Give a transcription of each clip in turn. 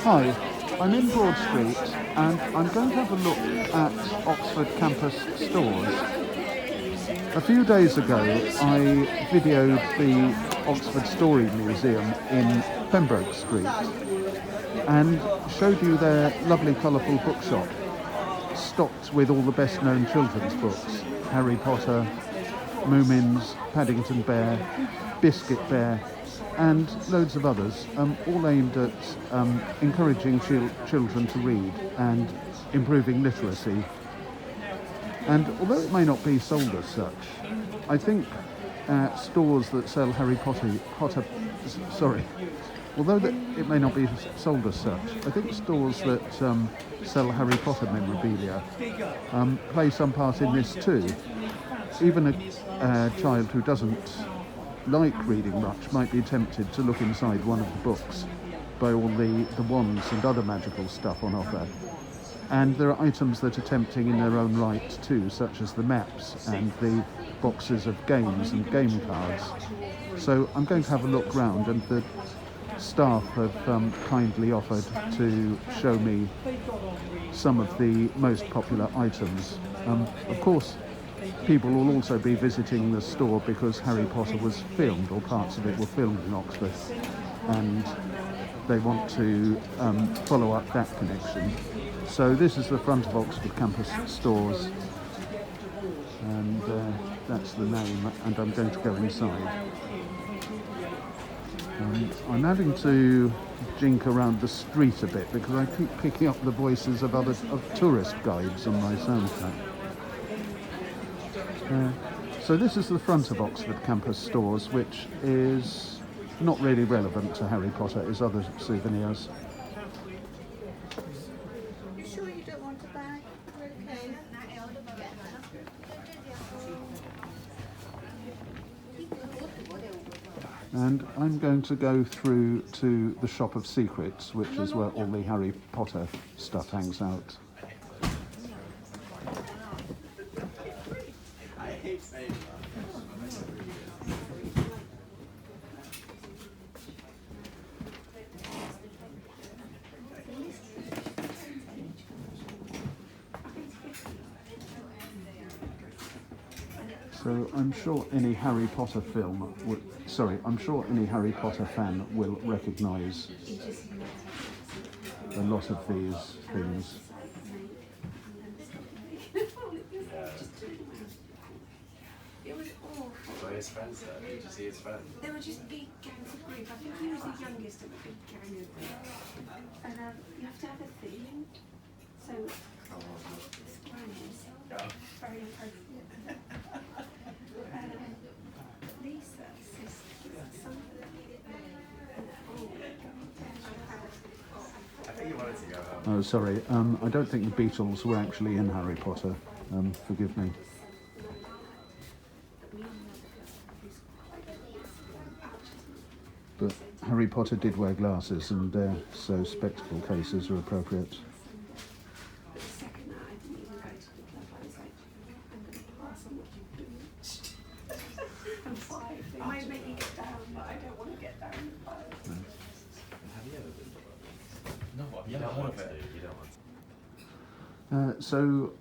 Hi, I'm in Broad Street and I'm going to have a look at Oxford campus stores. A few days ago I videoed the Oxford Story Museum in Pembroke Street and showed you their lovely colourful bookshop stocked with all the best known children's books: Harry Potter, Moomins, Paddington Bear, Biscuit Bear, and loads of others, all aimed at encouraging children to read and improving literacy. And although it may not be sold as such, I think stores that sell although it may not be sold as such, I think stores that sell Harry Potter memorabilia play some part in this too. Even a child who doesn't like reading much might be tempted to look inside one of the books by all the wands and other magical stuff on offer. And there are items that are tempting in their own right too, such as the maps and the boxes of games and game cards. So I'm going to have a look round, and the staff have kindly offered to show me some of the most popular items. Of course, people will also be visiting the store because Harry Potter was filmed, or parts of it were filmed in Oxford, and they want to follow up that connection. So this is the front of Oxford campus stores, and that's the name, and I'm going to go inside. I'm having to jink around the street a bit because I keep picking up the voices of tourist guides on my soundtrack. So this is the front of Oxford campus stores, which is not really relevant to Harry Potter as other souvenirs. You sure you don't want a bag? Okay. And I'm going to go through to the Shop of Secrets, which is where all the Harry Potter stuff hangs out. So I'm sure any Harry Potter I'm sure any Harry Potter fan will recognise a lot of these things. It was awful. Were his friends there? Did you see his friends? They were just big gangs of group. I think he was the youngest of a big gang of them. And you have to have a theme. So, this one is very appropriate. Lisa says something. I think you wanted to go home. Oh, sorry. I don't think the Beatles were actually in Harry Potter. Forgive me. But Harry Potter did wear glasses, and so spectacle cases are appropriate. The second night, I didn't even go to the club. I was like, I'm going to pass on what you're doing. I'm 5. It might make me get down, but I don't want to get down. Have you ever been to No, you don't want to. You don't want to. So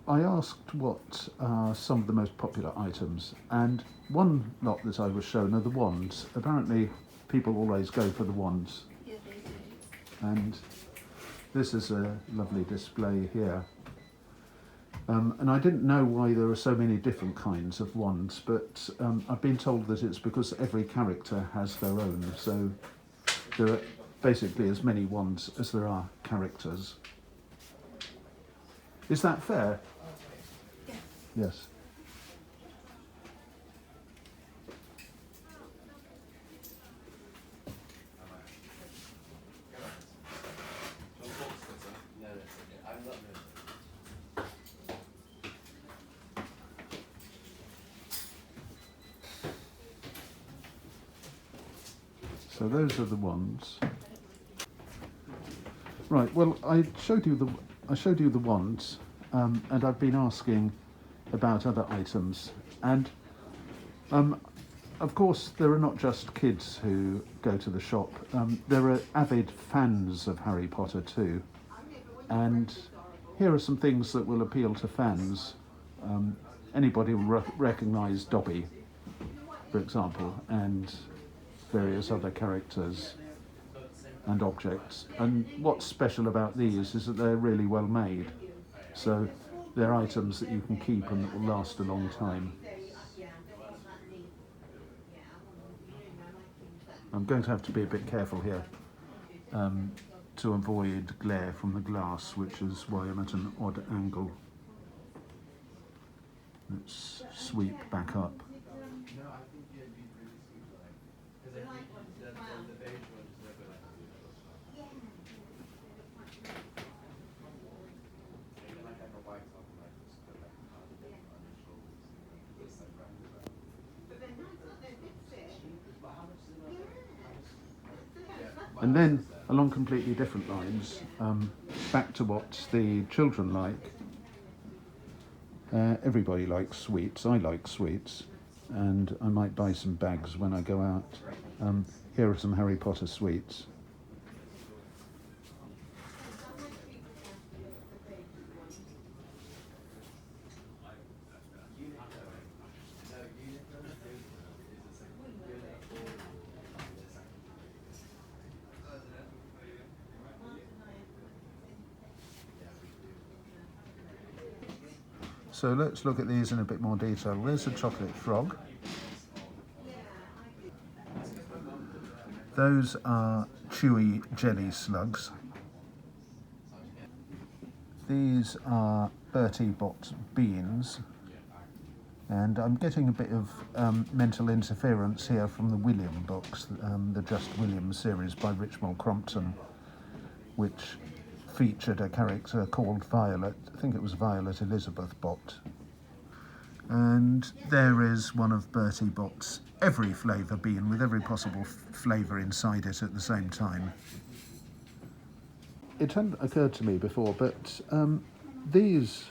I asked what are some of the most popular items, and one lot that I was shown are the wands. Apparently people always go for the wands, Yeah, they do. and this is a lovely display here. And I didn't know why there are so many different kinds of wands, but I've been told that it's because every character has their own, so there are basically as many wands as there are characters. Is that fair? Yeah. Yes. So those are the wands. Right. Well, I showed you the wands, and I've been asking about other items, and of course, there are not just kids who go to the shop. There are avid fans of Harry Potter too. And here are some things that will appeal to fans. Anybody will recognise Dobby, for example, and various other characters and objects. And what's special about these is that they're really well made. So they're items that you can keep and that will last a long time. I'm going to have to be a bit careful here to avoid glare from the glass, which is why I'm at an odd angle. Let's sweep back up. And then, along completely different lines, back to what the children like. Everybody likes sweets. I like sweets, and I might buy some bags when I go out. Here are some Harry Potter sweets. So let's look at these in a bit more detail. There's a chocolate frog. Those are chewy jelly slugs. These are Bertie Bott beans. And I'm getting a bit of mental interference here from the William books, the Just William series by Richmal Crompton, which featured a character called Violet. I think it was Violet Elizabeth Bott. And there is one of Bertie Bott's every flavour bean, with every possible flavour inside it at the same time. It hadn't occurred to me before, but these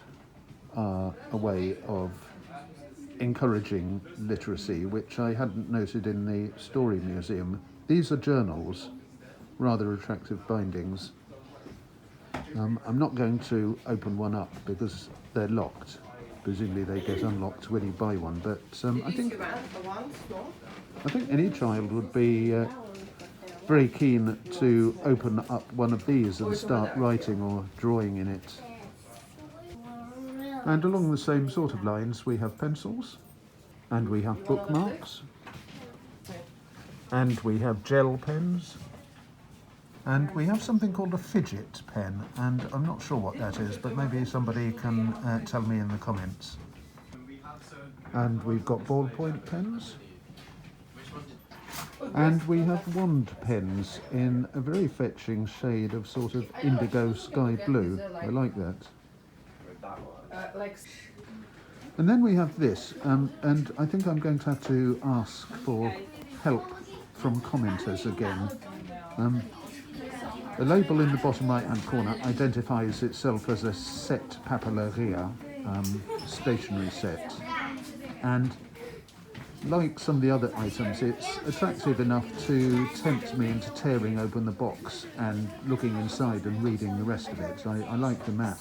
are a way of encouraging literacy, which I hadn't noted in the Story Museum. These are journals, rather attractive bindings. I'm not going to open one up because they're locked. Presumably they get unlocked when you buy one, but I think any child would be very keen to open up one of these and start writing or drawing in it. And along the same sort of lines, we have pencils, and we have bookmarks, and we have gel pens, and we have something called a fidget pen, and I'm not sure what that is, but maybe somebody can tell me in the comments. And we've got ballpoint pens, and we have wand pens in a very fetching shade of sort of indigo sky blue. I like that. And then we have this, and I think I'm going to have to ask for help from commenters again. The label in the bottom right hand corner identifies itself as a set papeleria, stationery set, and like some of the other items, it's attractive enough to tempt me into tearing open the box and looking inside and reading the rest of it. I like the map,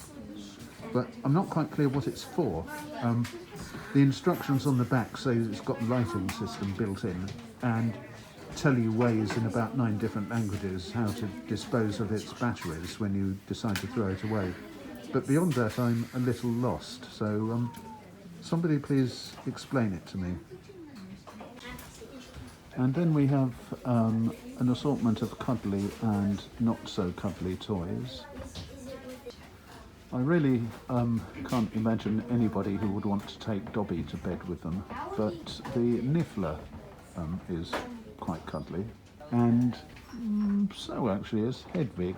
but I'm not quite clear what it's for. The instructions on the back say that it's got a lighting system built in and tell you ways in about 9 different languages how to dispose of its batteries when you decide to throw it away. But beyond that, I'm a little lost, so somebody please explain it to me. And then we have an assortment of cuddly and not so cuddly toys. I really can't imagine anybody who would want to take Dobby to bed with them, but the Niffler is quite cuddly, and so actually is Hedwig.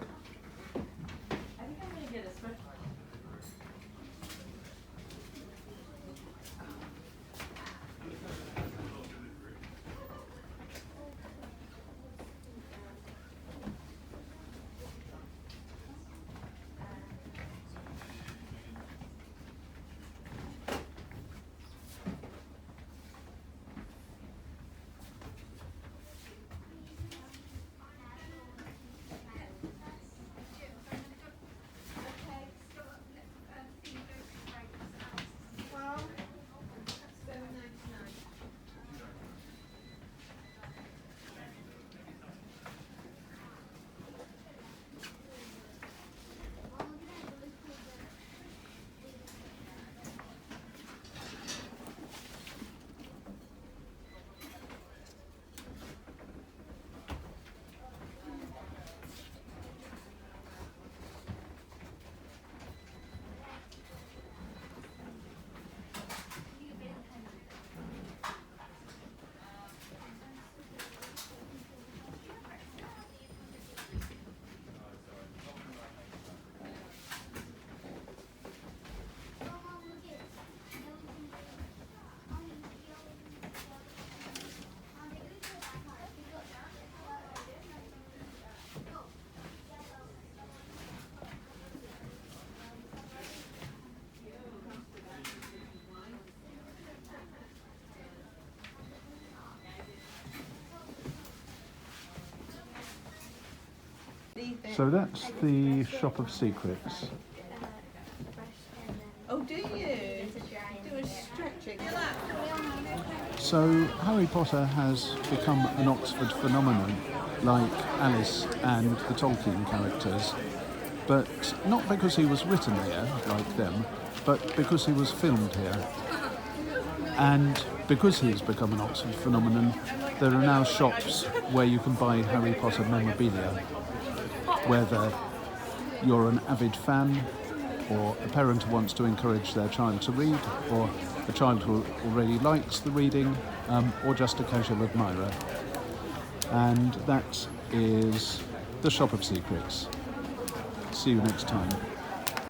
So that's the Shop of Secrets. Oh, do you? Do a stretching. So Harry Potter has become an Oxford phenomenon, like Alice and the Tolkien characters, but not because he was written here, like them, but because he was filmed here. And because he's become an Oxford phenomenon, there are now shops where you can buy Harry Potter memorabilia, whether you're an avid fan, or a parent who wants to encourage their child to read, or a child who already likes the reading, or just a casual admirer. And that is the Shop of Secrets. See you next time.